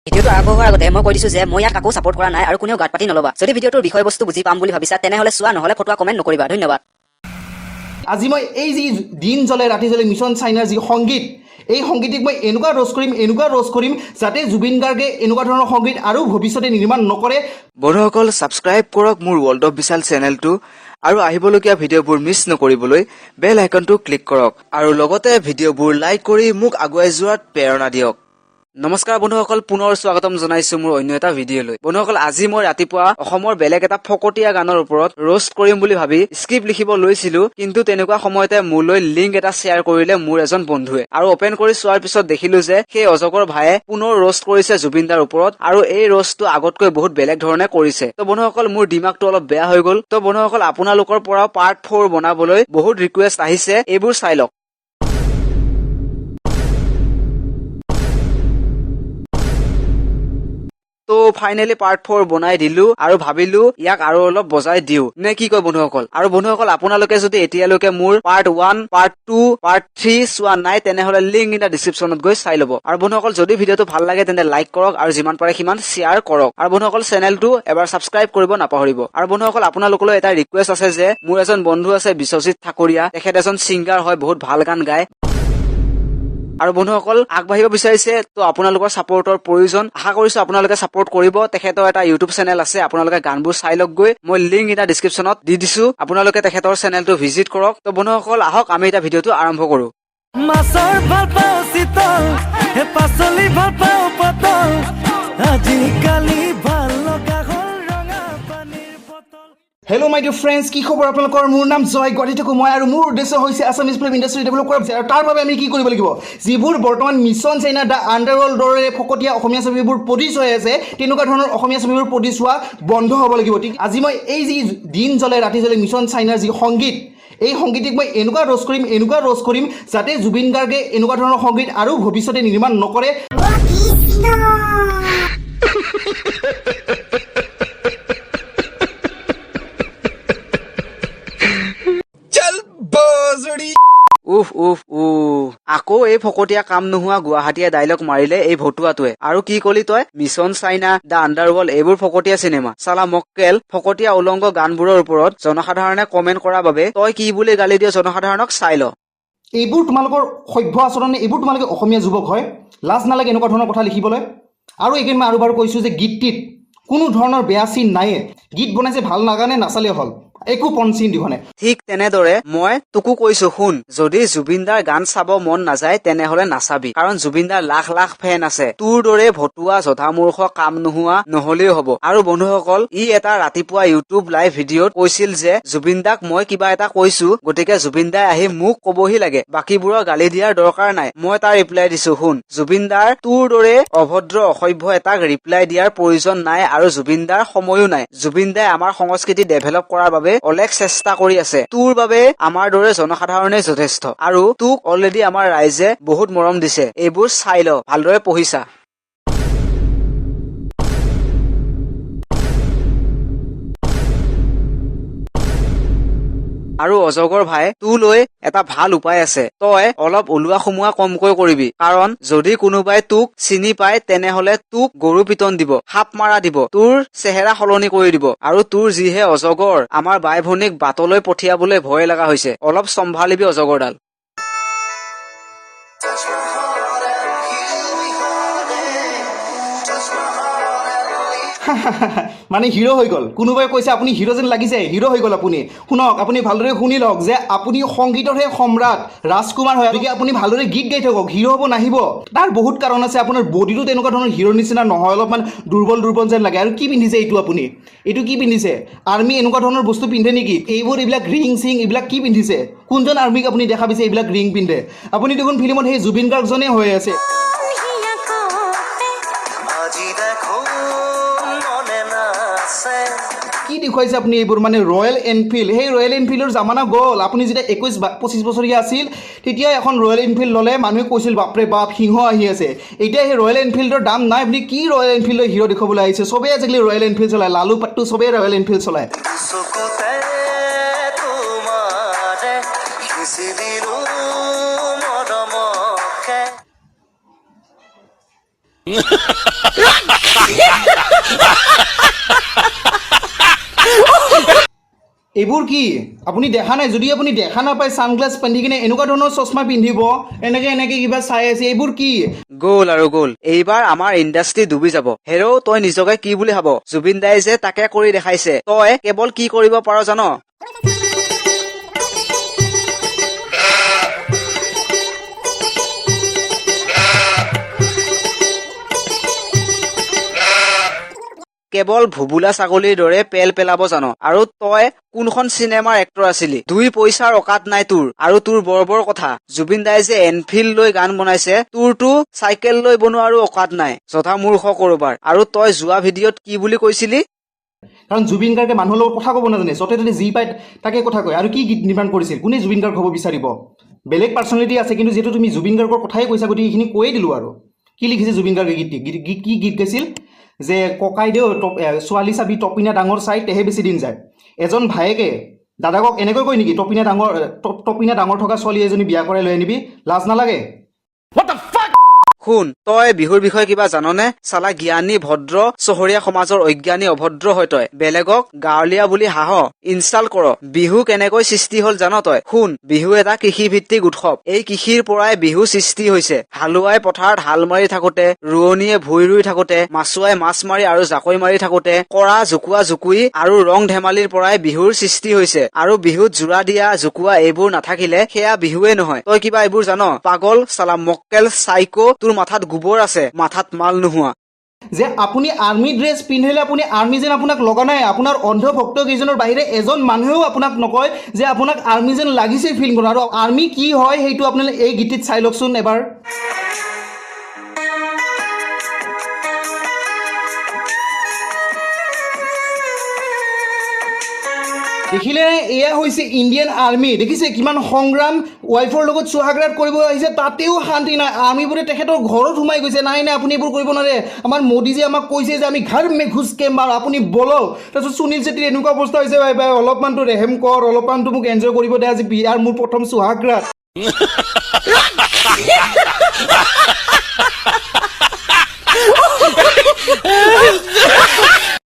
ভিডিওটো আৰম্ভ হোৱাৰ আগতে মই কৈ দিছো যে মই ইয়াক কাকো সাপোৰ্ট কৰা নাই আৰু কোনেও গাত পাতি নলবা। যদি ভিডিওটোৰ বিষয়বস্তু বুজি পাম বুলি ভাবিছা তেনেহলে চোৱা, নহলে ফটোৱা কমেন্ট নকৰিবা। ধন্যবাদ। আজি মই এই যি দিন জ্বলে ৰাতি জ্বলে মিছন চাইনাৰ যি সংগীত, এই সংগীতক মই এনেকুৱা ৰোজ কৰিম যাতে জুবিন গাৰ্গে এনেকুৱা ধৰণৰ সংগীত আৰু ভৱিষ্যতে নিৰ্মাণ নকৰে। বন্ধুসকল ছাবস্ক্ৰাইব কৰক মোৰ ৱৰ্ল্ড অফ বিশাল চেনেলটো আৰু আহিবলগীয়া ভিডিঅ'বোৰ মিছ নকৰিবলৈ বেল আইকনটো ক্লিক কৰক আৰু লগতে ভিডিঅ'বোৰ লাইক কৰি মোক আগুৱাই যোৱাত প্ৰেৰণা দিয়ক। নমস্কাৰ বন্ধুসকল, পুনৰ স্বাগতম জনাইছো মোৰ অন্য এটা ভিডিঅ'লৈ। বন্ধুসকল, আজি মই ৰাতিপুৱা অসমৰ বেলেগ এটা ফকটীয়া গানৰ ওপৰত ৰোষ্ট কৰিম বুলি ভাবি স্ক্ৰিপ্ট লিখিব লৈছিলো, কিন্তু তেনেকুৱা সময়তে মোলৈ লিংক এটা শ্বেয়াৰ কৰিলে মোৰ এজন বন্ধুৱে আৰু অপেন কৰি চোৱাৰ পিছত দেখিলো যে সেই অজগৰ ভাইয়ে পুনৰ ৰোষ্ট কৰিছে জুবিন দাৰ ওপৰত আৰু এই ৰোষ্টটো আগতকৈ বহুত বেলেগ ধৰণে কৰিছে। তো বন্ধুসকল, মোৰ দিমাগটো অলপ বেয়া হৈ গ'ল। তো বন্ধুসকল, আপোনালোকৰ পৰাও পাৰ্ট 4 বনাবলৈ বহুত ৰিকুৱেষ্ট আহিছে, এইবোৰ চাই লওক। তো ফাইনেলি পাৰ্ট 4 বনাই দিলো আৰু ভাবিলো ইয়াক আৰু অলপ বজাই দিও নে কি কয় বন্ধুসকল। আৰু বন্ধুসকল, আপোনালোকে যদি এতিয়ালৈকে মোৰ পাৰ্ট 1, পাৰ্ট 2, পাৰ্ট 3 চোৱা নাই তেনেহলে লিংক ইন দা ডিসক্ৰিপচনত গৈ চাই ল'ব। আৰু বন্ধুসকল, যদি ভিডিঅ'টো ভাল লাগে তেন্তে লাইক কৰক আৰু যিমান পাৰে সিমান শ্বেয়াৰ কৰক। আৰু বন্ধুসকল, চেনেলটো এবাৰ ছাবস্ক্ৰাইব কৰিব নাপাহৰিব। আৰু বন্ধুসকল, আপোনালোকলৈ এটা ৰিকুৱেষ্ট আছে যে মোৰ এজন বন্ধু আছে বিশ্বজিত ঠাকুৰীয়া, তেখেত এজন ছিংগাৰ হয়, বহুত ভাল গান গায় আৰু বন্ধুসকল আগবাঢ়িব বিচাৰিছে। তো আপোনালোকৰ সাপোৰ্টৰ প্ৰয়োজন, আশা কৰিছো আপোনালোকে সাপোৰ্ট কৰিব। তেখেতৰ এটা ইউটিউব চেনেল আছে, আপোনালোকে গানবোৰ চাই লওক গৈ, মই লিংক এটা ডিসক্ৰিপচনত দি দিছো, আপোনালোকে তেখেতৰ চেনেলটো ভিজিট কৰক। তো বন্ধুসকল, আহক আমি এটা ভিডিঅ'টো আৰম্ভ কৰো। মাছৰ ভাল পাওঁ চিতল, হে পাচলি ভাল পাওঁ পটল, আজিকালি ভাল লগা হ'ল ৰঙা পানীৰ বটল। হেল্ল' মাই ডিয়াৰ ফ্ৰেণ্ডছ, কি খবৰ আপোনালোকৰ? মোৰ নাম জয়, গুৱাহাটী থাকোঁ মই আৰু মোৰ উদ্দেশ্য হৈছে আছামিজ ফিল্ম ইণ্ডাষ্ট্ৰী ডেভেলপ কৰা। আৰু তাৰ বাবে আমি কি কৰিব লাগিব? যিবোৰ বৰ্তমান মিছন চাইনা দ্য আণ্ডাৰৱৰ্ল্ডৰ দৰে ফকটীয়া অসমীয়া ছবিবোৰ প্ৰডিউচ হৈ আছে, তেনেকুৱা ধৰণৰ অসমীয়া ছবিবোৰ প্ৰডিউচ হোৱা বন্ধ হ'ব লাগিব। ঠিক আজি মই এই যি দিন জ্বলে ৰাতি জ্বলে মিছন চাইনাৰ যি সংগীত, এই সংগীতক মই এনেকুৱা ৰোজ কৰিম যাতে জুবিন গাৰ্গে এনেকুৱা ধৰণৰ সংগীত আৰু ভৱিষ্যতে নিৰ্মাণ নকৰে। আকৌ এই ফকটীয়া কাম নোহোৱা গুৱাহাটীয়ে ডাইলগ মাৰিলে এই ভতুৱাটোৱে। আৰু কি কলি তই? মিছন চাইনা, দ্য আণ্ডাৰৱৰ্ল্ড এইবোৰ ফকটীয়া চিনেমা। চালা মক্কেল, ফকটীয়া উলংগ গানবোৰৰ ওপৰত জনসাধাৰণে কমেন্ট কৰাৰ বাবে তই কি বুলি গালি দিয় জনসাধাৰণক চাই ল। এইবোৰ তোমালোকৰ সভ্য আচৰণ, এইবোৰ তোমালোকে অসমীয়া যুৱক হয়, লাজ নালাগে এনেকুৱা ধৰণৰ কথা লিখিবলৈ? আৰু এইখিনি মই আৰু বাৰু কৈছোঁ যে গীতটিত কোনো ধৰণৰ বেয়া চিন নাইয়ে, গীত বনাইছে, ভাল নাগানে নাচালে হ'ল, একো পনচিন দিবনে। ঠিক তেনেদৰে মই তোকো কৈছো, শুন, যদি জুবিনদাৰ গান চাব মন নাযায় তেনেহলে নাচাবি, কাৰণ জুবিনদাৰ লাখ লাখ ফেন আছে। তোৰ দৰে ভতুৱা জধামূৰ্খ কাম নোহোৱা নহলেও হব। আৰু বন্ধুসকল, ই এটা ৰাতিপুৱা ইউটিউব লাইভ ভিডিঅ'ত কৈছিল যে জুবিনদাক মই কিবা এটা কৈছো, গতিকে জুবিনদাই আহি মোক কবহি লাগে, বাকীবোৰৰ গালি দিয়াৰ দৰকাৰ নাই। মই তাৰ ৰিপ্লাই দিছো, শুন, জুবিনদাৰ তোৰ দৰে অভদ্ৰ অসভ্য এটাক ৰিপ্লাই দিয়াৰ প্ৰয়োজন নাই আৰু জুবিনদাৰ সময়ো নাই। জুবিনদাই আমাৰ সংস্কৃতি ডেভেলপ কৰাৰ বাবে অলেখ চেষ্টা কৰি আছে, তোৰ বাবে আমাৰ দৰে জনসাধাৰণে যথেষ্ট। আৰু তোক অলৰেডি আমাৰ ৰাইজে বহুত মৰম দিছে, এইবোৰ চাই ল, ভালদৰে পঢ়িছা। আৰু অজগৰ ভাই, তোলৈ এটা ভাল উপায় আছে, তই অলপ ওলোৱা সোমোৱা কমকৈ কৰিবি, কাৰণ যদি কোনোবাই তোক চিনি পায় তেনেহলে তোক গৰু পিতন দিব, সাপ মাৰা দিব, তোৰ চেহেৰা সলনি কৰি দিব। আৰু তোৰ যিহে অজগৰ, আমাৰ বাই ভনীক বাটলৈ পঠিয়াবলৈ ভয় লগা হৈছে, অলপ চম্ভালিবি অজগৰডাল। মানে হিৰো হৈ গ'ল, কোনোবাই কৈছে আপুনি হিৰো যেন লাগিছে, হিৰো হৈ গ'ল আপুনি। শুনক, আপুনি ভালদৰে শুনি লওক যে আপুনি সংগীতৰহে সম্ৰাট, ৰাজকুমাৰ হয়, গতিকে আপুনি ভালদৰে গীত গাই থাকক, হিৰো হ'ব নাহিব। তাৰ বহুত কাৰণ আছে, আপোনাৰ বডিটো তেনেকুৱা ধৰণৰ হিৰোৰ নিচিনা নহয়, অলপমান দুৰ্বল যেন লাগে। আৰু কি পিন্ধিছে এইটো? আপুনি এইটো কি পিন্ধিছে? আৰ্মি এনেকুৱা ধৰণৰ বস্তু পিন্ধে নেকি? এইবিলাক ৰিং চিং এইবিলাক কি পিন্ধিছে? কোনজন আৰ্মিক আপুনি দেখা পাইছে এইবিলাক ৰিং পিন্ধে? আপুনি দেখোন ফিল্মত সেই জুবিন গাৰ্গজনে হৈ আছে। কি দেখুৱাইছে আপুনি এইবোৰ? মানে ৰয়েল এনফিল্ড, সেই ৰয়েল এনফিল্ডৰ জামানা গ'ল। আপুনি যেতিয়া 21-25 বছৰীয়া আছিল তেতিয়া এখন ৰয়েল এনফিল্ড ল'লে, মানুহে কৈছিল বাপৰে বাপ সিংহ আহি আছে। এতিয়া সেই ৰয়েল এনফিল্ডৰ দাম নাই, আপুনি কি ৰয়েল এনফিল্ডৰ হিৰো দেখুৱাবলৈ আহিছে? চবেই আজিকালি ৰয়েল এনফিল্ড চলায়, লালু পাট্টু চবেই ৰয়েল এনফিল্ড চলায়। এইবোৰ কি আপুনি দেখা নাই যদি আপুনি দেখা নাপায় ছানগ্লাছ পিন্ধি কিনে এনেকুৱা ধৰণৰ চশমা পিন্ধিব এনেকে কিবা চাই আছে এইবোৰ কি গ'ল আৰু গ'ল এইবাৰ আমাৰ ইণ্ডাষ্ট্ৰি ডুবি যাব হেৰ' তই নিজকে কি বুলি ভাব জুবিন দাই যে তাকে কৰি দেখাইছে তই কেৱল কি কৰিব পাৰ জান কেৱল ভুবুলা ছাগলীৰ দৰে পেল পেলাব জানো আৰু তই কোনখন চিনেমাৰ এক্টৰ আছিলি 2 পইচাৰ অকাত নাই তোৰ আৰু তোৰ বৰ কথা জুবিন দাই যে এনফিল্ড লৈ গান বনাইছে তোৰটো চাইকেল লৈ বনোৱা আৰু অকাত নাই যথা মূৰ্খ কৰোবাৰ আৰু তই যোৱা ভিডিঅ'ত কি বুলি কৈছিলি কাৰণ জুবিন গাৰ্গে মানুহৰ লগত কথা ক'ব নাজানে য'তে ত'তে যি পায় তাকে কথা কয় আৰু কি গীত নিৰ্মাণ কৰিছিল কোনে জুবিন গাৰ্গ হ'ব বিচাৰিব বেলেগ পাৰ্চনেলিটি আছে কিন্তু যিহেতু তুমি জুবিন গাৰ্গৰ কথাই কৈছা গতিকে এইখিনি কৈয়ে দিলোঁ আৰু কি লিখিছে জুবিন গাৰ্গে কি গীত গাইছিল যে ককাইদেউ ছোৱালী চাবি টপিনা ডাঙৰ চাই তেহে বেছি দিন যায় এজন ভায়েকে দাদাকক এনেকৈ কয় নেকি টপিনা ডাঙৰ থকা ছোৱালী এজনী বিয়া কৰাই লৈ আনিবি লাজ নালাগে শুন তই বিহুৰ বিষয়ে কিবা জাননে চালা জ্ঞানী ভদ্ৰ চহৰীয়া সমাজৰ অজ্ঞানী অভদ্ৰ হয় তই বেলেগক গাঁৱলীয়া বুলি হাঁহ ইনষ্টাল কৰ বিহু কেনেকৈ সৃষ্টি হল জান তই শুন বিহু এটা কৃষিভিত্তিক উৎসৱ এই কৃষিৰ পৰাই বিহু সৃষ্টি হৈছে হালুৱাই পথাৰত হাল মাৰি থাকোতে ৰোৱনীয়ে ভুই ৰুই থাকোতে মাছুৱাই মাছ মাৰি আৰু জাকৈ মাৰি থাকোতে কৰা জুকুই আৰু ৰং ধেমালিৰ পৰাই বিহুৰ সৃষ্টি হৈছে আৰু বিহুত জোৰা দিয়া জুকুৱা এইবোৰ নাথাকিলে সেয়া বিহুৱে নহয় তই কিবা এইবোৰ জান পাগল চালা মক্কেল চাইকো তোৰ মাথাত গোবৰ আছে মাথাত মাল নোহোৱা যে আপুনি আৰ্মি ড্ৰেছ পিন্ধিলে আপুনি আৰ্মি যেন আপোনাক লগা নাই আপোনাৰ অন্ধ ভক্ত কেইজনৰ বাহিৰে এজন মানুহেও আপোনাক নকয় যে আপোনাক আৰ্মি যেন লাগিছে ফিল কৰা আৰু আৰ্মি কি হয় সেইটো আপোনালোকে এই গীতটিত চাই লওকচোন এবাৰ দেখিলে এয়া হৈছে ইণ্ডিয়ান আৰ্মি দেখিছে কিমান সংগ্ৰাম ৱাইফৰ লগত সুহাগৰাত কৰিব আহিছে তাতেও শান্তি নাই আৰ্মিবোৰে তেখেতৰ ঘৰত সোমাই গৈছে নাই আপুনি এইবোৰ কৰিব নোৱাৰে আমাৰ মোদীজীয়ে আমাক কৈছে যে আমি ঘৰ মে ঘুচ কে মাৰ আপুনি বলক তাৰপিছত সুনীল চেত্ৰীৰ এনেকুৱা অৱস্থা হৈছে ভাই অলপমানটো ৰেহেম কৰ অলপমানটো মোক এনজয় কৰিব দে আজি বিয়াৰ মোৰ প্ৰথম সুহাগৰাত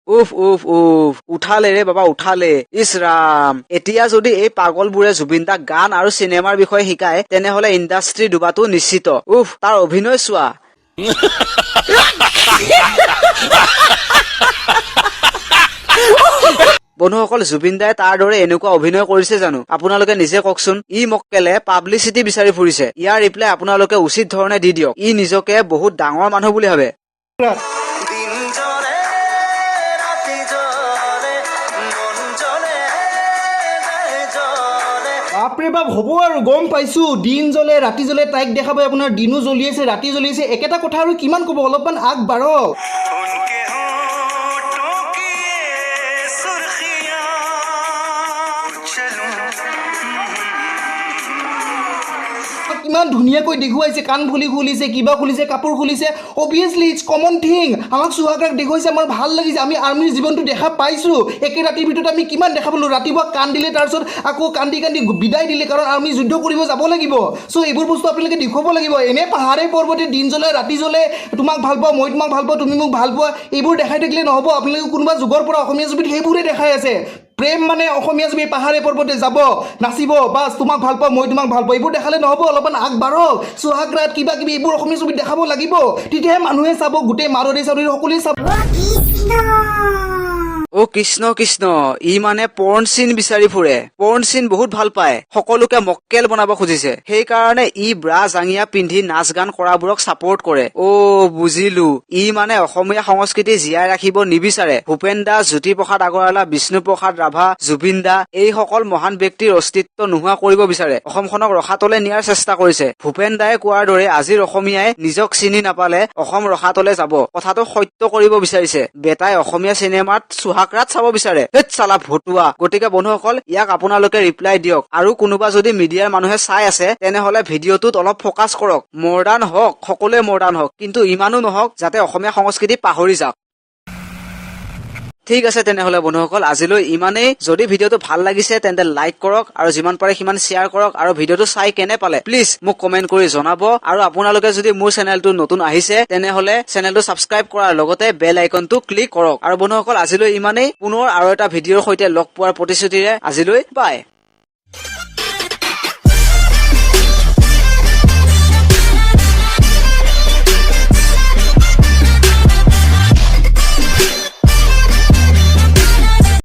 উফ উঠালে ৰে বাবা উঠালে ইছ ৰাম এতিয়া যদি এই পাগলবোৰে জুবিন দাক গান আৰু চিনেমাৰ বিষয়ে শিকায় তেনেহলে ইণ্ডাষ্ট্ৰি ডুবাটো নিশ্চিত তাৰ অভিনয় চোৱা বন্ধুসকল জুবিন দাই তাৰ দৰে এনেকুৱা অভিনয় কৰিছে জানো আপোনালোকে নিজে কওকচোন ই মক্কেলে পাব্লিচিটি বিচাৰি ফুৰিছে ইয়াৰ ৰিপ্লাই আপোনালোকে উচিত ধৰণে দি দিয়ক ই নিজকে বহুত ডাঙৰ মানুহ বুলি ভাবে বাপৰে বাপ হ'ব আৰু গম পাইছো দিন জ্বলে ৰাতি জ্বলে তাইক দেখাব আপোনাৰ দিনো জ্বলি আছে ৰাতি জ্বলি আছে একেটা কথা আৰু কিমান ক'ব অলপমান আগবাঢ়ক কিমান ধুনীয়াকৈ দেখুৱাইছে কাণ ফুলি খুলিছে কিবা খুলিছে কাপোৰ খুলিছে অবভিয়াছলি ইটছ কমন থিং আমাক সুহাগৰাক দেখুৱাইছে আমাৰ ভাল লাগিছে আমি আৰ্মিৰ জীৱনটো দেখা পাইছোঁ একে ৰাতিৰ ভিতৰত আমি কিমান দেখা পালোঁ ৰাতিপুৱা কাণ দিলে তাৰপিছত আকৌ কান্দি বিদায় দিলে কাৰণ আমি যুদ্ধ কৰিব যাব লাগিব চ' এইবোৰ বস্তু আপোনালোকে দেখুৱাব লাগিব এনে পাহাৰে পৰ্বতে দিন জ্বলে ৰাতি জ্বলে তোমাক ভাল পাওঁ মই তোমাক ভাল পাওঁ তুমি মোক ভাল পোৱা এইবোৰ দেখাই থাকিলে নহ'ব আপোনালোকে কোনোবা যুগৰ পৰা অসমীয়া ছবিত সেইবোৰে দেখাই আছে প্ৰেম মানে অসমীয়া ছবি পাহাৰে পৰ্বতে যাব নাচিব বাছ তোমাক ভাল পাওঁ মই তোমাক ভাল পাওঁ এইবোৰ দেখালে নহ'ব অলপমান আগবাঢ়ক সুহাগৰাত কিবা কিবি এইবোৰ অসমীয়া ছবিত দেখাব লাগিব তেতিয়াহে মানুহে চাব গোটেই মাৰোৱাৰী চাৰোৱাৰী সকলোৱে চাব অ কৃষ্ণ কৃষ্ণ ই মানে পৰ্ণ চিন বিচাৰি ফুৰে পৰ্ণ চিন বহুত ভাল পায় সকলোকে মক্কেল বনাব খুজিছে সেইকাৰণে ই ব্ৰা জাঙিয়া পিন্ধি নাচ গান কৰাবোৰক ছাপোৰ্ট কৰে অ বুজিলো ই মানে অসমীয়া সংস্কৃতি জীয়াই ৰাখিব নিবিচাৰে ভূপেন দাস জ্যোতিপ্ৰসাদ আগৰৱালা বিষ্ণুপ্ৰসাদ ৰাভা জুবিন দা এইসকল মহান ব্যক্তিৰ অস্তিত্ব নোহোৱা কৰিব বিচাৰে অসমখনক ৰখাতলে নিয়াৰ চেষ্টা কৰিছে ভূপেন দায়ে কোৱাৰ দৰে আজিৰ অসমীয়াই নিজক চিনি নাপালে অসম ৰখাতলে যাব কথাটো সত্য কৰিব বিচাৰিছে বেটাই অসমীয়া চিনেমাত সুহাগৰাত চাব বিচাৰে হেত চালা ভটুৱা গতিকে বন্ধুসকল ইয়াক আপোনালোকে ৰিপ্লাই দিয়ক আৰু কোনোবা যদি মিডিয়াৰ মানুহে চাই আছে তেনেহলে ভিডিঅ'টোত অলপ ফকাছ কৰক মডাৰ্ণ হওক সকলোৱে মডাৰ্ণ হওক কিন্তু ইমানো নহওক যাতে অসমীয়া সংস্কৃতি পাহৰি যাওক ঠিক আছে তেনেহলে বন্ধুসকল আজিলৈ ইমানেই যদি ভিডিঅটো ভাল লাগিছে তেন্তে লাইক কৰক আৰু যিমান পাৰে সিমান শ্বেয়াৰ কৰক আৰু ভিডিঅটো চাই কেনে পালে প্লিজ মোক কমেন্ট কৰি জনাব আৰু আপোনালোকে যদি মোৰ চেনেলটো নতুন আহিছে তেনেহলে চেনেলটো সাবস্ক্ৰাইব কৰাৰ লগতে বেল আইকনটো ক্লিক কৰক আৰু বন্ধুসকল আজিলৈ ইমানেই পুনৰ আৰু এটা ভিডিঅৰ সৈতে লগ পোৱাৰ প্ৰতিশ্ৰুতিৰে আজিলৈ বাই